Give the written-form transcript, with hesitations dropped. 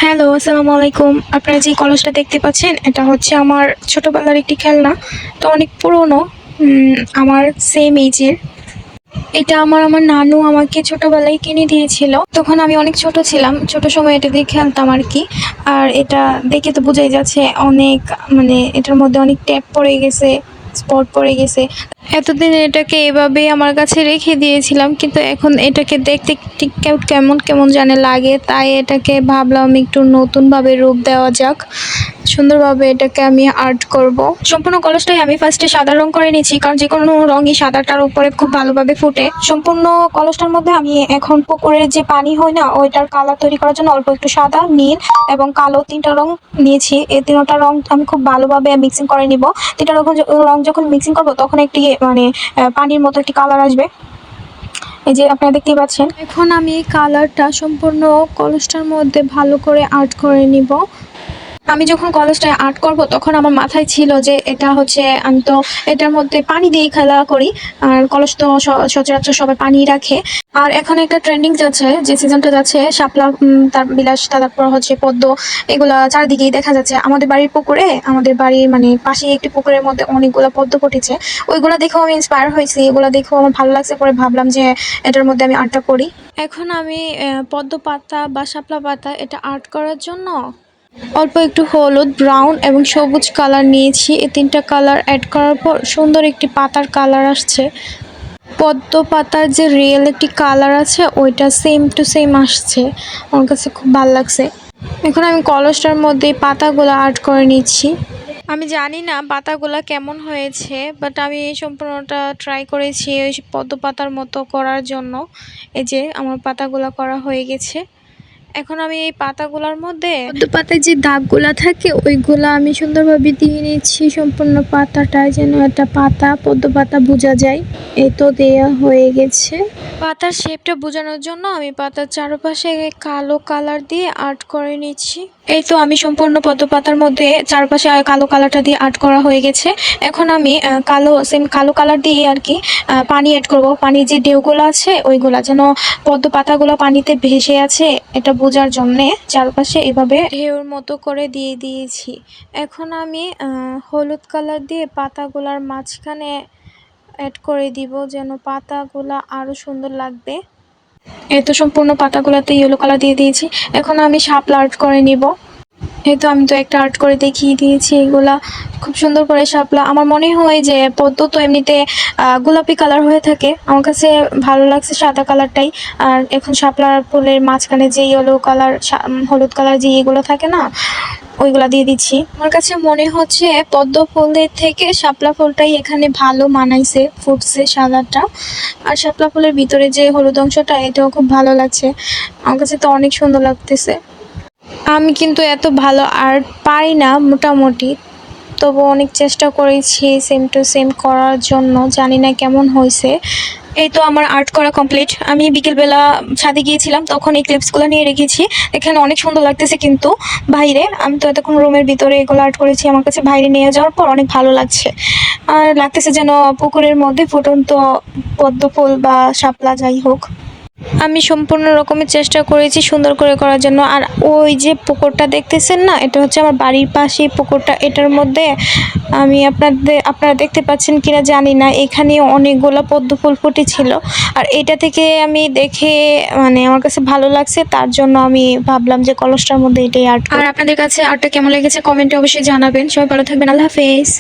Hello, আসসালামু আলাইকুম। আপনারা যে কলসটা দেখতে পাচ্ছেন, এটা হচ্ছে আমার ছোটবেলার একটি খেলনা। তো অনেক পুরনো, আমার সেম এইজের। এটা আমার নানু আমাকে ছোটবেলায় কিনে দিয়েছিল। তখন আমি অনেক ছোট ছিলাম। ছোট সময় এটা দিয়ে খেলতাম আরকি। আর এটা দেখে তো বোঝাই যাচ্ছে অনেক, মানে এটার মধ্যে অনেক ট্যাপ পড়ে গেছে, স্পট পড়ে গেছে। এতদিন এটাকে এভাবেই আমার কাছে রেখে দিয়েছিলাম, কিন্তু এখন এটাকে দেখতে ঠিক কেমন কেমন জানে লাগে, তাই এটাকে ভাবলাম একটু নতুনভাবে রূপ দেওয়া যাক, সুন্দরভাবে এটাকে আমি আর্ট করব। সম্পূর্ণ কলসটাই আমি ফার্স্টে সাদা রং করে নিয়েছি, কারণ যে কোনো রঙই সাদাটার উপরে খুব ভালোভাবে ফুটে। সম্পূর্ণ কলসটার মধ্যে আমি এখন পুকুরের যে পানি হয় না, ওইটার কালার তৈরি করার জন্য অল্প একটু সাদা, নীল এবং কালো তিনটা রং নিয়েছি। এই তিনটা রং আমি খুব ভালোভাবে মিক্সিং করে নিব। তিনটা রং যখন মিক্সিং করবো তখন একটি মানে পানির মতো একটি কালার আসবে, এই যে আপনারা দেখতেই পাচ্ছেন। এখন আমি এই কালারটা সম্পূর্ণ কলসটার মধ্যে ভালো করে আর্ট করে নিব। আমি যখন কলেজটায় আর্ট করব তখন আমার মাথায় ছিল যে এটা হচ্ছে, আমি তো এটার মধ্যে পানি দিয়ে খেলা করি, আর কলস তো সচরাচর সবাই পানি রাখে। আর এখন একটা ট্রেন্ডিং যাচ্ছে, যে সিজনটা যাচ্ছে শাপলা, তার বিলাস, তারপর হচ্ছে পদ্ম, এগুলা চারিদিকেই দেখা যাচ্ছে। আমাদের বাড়ির পুকুরে, আমাদের বাড়ির মানে পাশে একটি পুকুরের মধ্যে অনেকগুলো পদ্ম ফুটেছে। ওইগুলা দেখেও আমি ইন্সপায়ার হয়েছি, এগুলা দেখেও আমার ভালো লাগছে, পরে ভাবলাম যে এটার মধ্যে আমি আর্টটা করি। এখন আমি পদ্ম পাতা বা শাপলা পাতা এটা আর্ট করার জন্য অল্প একটু হলুদ, ব্রাউন এবং সবুজ কালার নিয়েছি। এই তিনটা কালার অ্যাড করার পর সুন্দর একটি পাতার কালার আসছে। পদ্ম পাতার যে রিয়েল একটি কালার আছে, ওইটা সেম টু সেম আসছে। আমার কাছে খুব ভালো লাগছে। এখন আমি কলসটার মধ্যে পাতাগুলো আর্ট করে নিচ্ছি। আমি জানি না পাতাগুলা কেমন হয়েছে, বাট আমি সম্পূর্ণটা ট্রাই করেছি ওই পদ্ম পাতার মতো করার জন্য। এই যে আমার পাতাগুলা করা হয়ে গেছে। এখন আমি এই পাতাগুলোর মধ্যে পদ্ম পাতায় যে দাগগুলা থাকে ওইগুলা আমি সুন্দরভাবে দিয়ে নিচ্ছি। সম্পূর্ণ পাতাটায় যেন একটা পাতা, পদ্ম পাতা বোঝা যায়। এই তো দেয়া হয়ে গেছে। পাতার শেপটা বোঝানোর জন্য আমি পাতার চারপাশে কালো কালার দিয়ে আর্ট করে নিচ্ছি। এই তো আমি সম্পূর্ণ পদ্ম পাতার মধ্যে চারপাশে কালো কালারটা দিয়ে আর্ট করা হয়ে গেছে। এখন আমি সেম কালো কালার দিয়ে আর কি পানি অ্যাড করব। পানির যে ঢেউগুলো আছে ওইগুলা যেন পদ্ম পাতাগুলো পানিতে ভেসে আছে এটা বোঝার জন্যে চারপাশে এভাবে ঢেউর মতো করে দিয়ে দিয়েছি। এখন আমি হলুদ কালার দিয়ে পাতাগুলার মাঝখানে অ্যাড করে দিব, যেন পাতাগুলা আরো সুন্দর লাগবে। এই তো সম্পূর্ণ পাতাগুলোতে ইয়েলো কালার দিয়ে দিয়েছি। এখন আমি শাপলা আর্ট করে নিব। এই তো আমি তো একটা আর্ট করে দেখিয়ে দিয়েছি। এগুলা খুব সুন্দর করে শাপলা। আমার মনে হয় যে পদ্ম তো এমনিতে গোলাপি কালার হয়ে থাকে, আমার কাছে ভালো লাগছে সাদা কালারটাই। আর এখন শাপলার ফুলের মাঝখানে যে ইয়েলো কালার, হলুদ কালার যে এগুলো থাকে না, ওইগুলা দিয়ে দিচ্ছি। আমার কাছে মনে হচ্ছে পদ্ম ফুলের থেকে শাপলা ফুলটাই এখানে ভালো মানাইছে, ফুটছে সাদাটা। আর শাপলা ফুলের ভিতরে যে হলুদ অংশটা, এটাও খুব ভালো লাগছে। আমার কাছে তো অনেক সুন্দর লাগতেছে। আমি কিন্তু এত ভালো আর্ট পারি না মোটামুটি, তবু অনেক চেষ্টা করেছি সেম টু সেম করার জন্য। জানি না কেমন হয়েছে। এই তো আমার আর্ট করা কমপ্লিট। আমি বিকেলবেলা ছাদে গিয়েছিলাম, তখন এই ক্লিপসগুলো নিয়ে রেখেছি। এখানে অনেক সুন্দর লাগতেছে, কিন্তু বাইরে আমি তো এতক্ষণ রুমের ভিতরে এগুলো আর্ট করেছি। আমার কাছে বাইরে নিয়ে যাওয়ার পর অনেক ভালো লাগছে, আর লাগতেছে যেন পুকুরের মধ্যে ফুটন্ত পদ্ম ফুল বা শাপলা যাই হোক। আমি সম্পূর্ণ রকমের চেষ্টা করেছি সুন্দর করে করার জন্য। আর ওই যে পুকুরটা দেখতেছেন না, এটা হচ্ছে আমার বাড়ির পাশেই পুকুরটা। এটার মধ্যে আমি আপনারা দেখতে পাচ্ছেন কিনা জানি না, এখানে অনেকগুলো পদ্ম ফুল ফুটেছিল। আর এটা থেকে আমি দেখে মানে আমার কাছে ভালো লাগছে, তার জন্য আমি ভাবলাম যে কলসটার মধ্যে এটাই আর্ট। আর আপনাদের কাছে আর্টটা কেমন লেগেছে কমেন্টে অবশ্যই জানাবেন। সবাই ভালো থাকবেন। আল্লাহ হাফেজ।